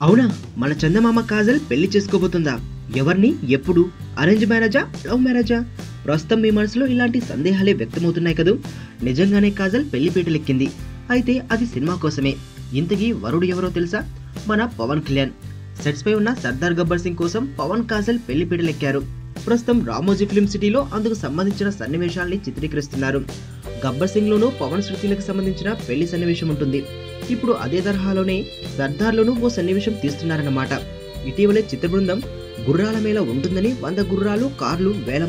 అవునా, మన చందమామ కాజల్ పెళ్లి చేసుకోబోతుందా? ఎవరిని, ఎప్పుడు? అరేంజ్ మ్యారేజా, లవ్ మ్యారేజా? ప్రస్తుతం మీ మనసులో ఇలాంటి సందేహాలే వ్యక్తమవుతున్నాయి కదూ. నిజంగానే కాజల్ పెళ్లి పీటలెక్కింది. అయితే అది సినిమా కోసమే. ఇంతకీ వరుడు ఎవరో తెలుసా? మన పవన్ కళ్యాణ్. సెట్స్ పై ఉన్న సర్దార్ గబ్బర్ సింగ్ కోసం పవన్ కాజల్ పెళ్లి పీటలెక్కారు. ప్రస్తుతం రామోజీ ఫిల్మ్ సిటీలో అందుకు సంబంధించిన సన్నివేశాల్ని చిత్రీకరిస్తున్నారు. గబ్బర్ సింగ్ లోనూ పవన్ శృతిలకు సంబంధించిన పెళ్లి సన్నివేశం ఉంటుంది. ఇప్పుడు అదే తరహాలోనే సర్దార్లోనూ ఓ సన్నివేశం తీస్తున్నారన్నమాట. ఇటీవలే చిత్ర బృందం గుర్రాల మేళ ఉంటుందని 100 గుర్రాలు, కార్లు, వేల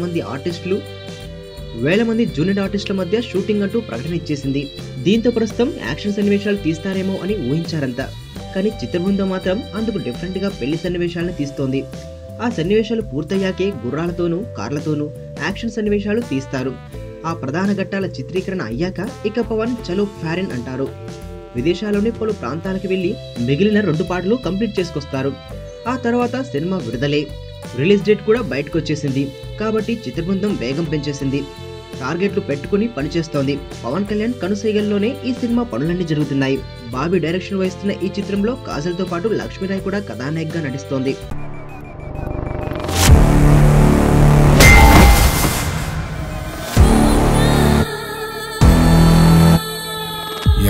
మంది జూనియర్ ఆర్టిస్టుల మధ్య షూటింగ్ అంటూ ప్రకటన ఇచ్చేసింది. దీంతో ప్రస్తుతం యాక్షన్ సన్నివేశాలు తీస్తారేమో అని ఊహించారంతా. కానీ చిత్ర బృందం మాత్రం అందుకు డిఫరెంట్ గా పెళ్లి సన్నివేశాలను తీస్తోంది. ఆ సన్నివేశాలు పూర్తయ్యాకే గుర్రాలతోనూ, కార్లతోనూ యాక్షన్ సన్నివేశాలు తీస్తారు. ఆ ప్రధాన ఘట్టాల చిత్రీకరణ అయ్యాక ఇక పవన్ చలో ఫారెన్ అంటారు. విదేశాల్లోని పలు ప్రాంతాలకు వెళ్లి మిగిలిన 2 పాటలు కంప్లీట్ చేసుకొస్తారు. ఆ తర్వాత సినిమా విడుదలే. రిలీజ్ డేట్ కూడా బయటకు వచ్చేసింది. కాబట్టి చిత్ర బృందం వేగం పెంచేసింది. టార్గెట్లు పెట్టుకుని పనిచేస్తోంది. పవన్ కళ్యాణ్ కనుసైగల్లోనే ఈ సినిమా పనులన్నీ జరుగుతున్నాయి. బాబీ డైరెక్షన్ వహిస్తున్న ఈ చిత్రంలో కాజల్ తో పాటు లక్ష్మీరాయ్ కూడా కథానాయకగా నటిస్తోంది.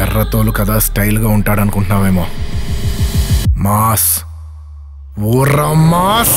ఎర్రతోలు కదా స్టైల్గా ఉంటాడనుకుంటున్నావేమో. Mass, ఊర్రా mass.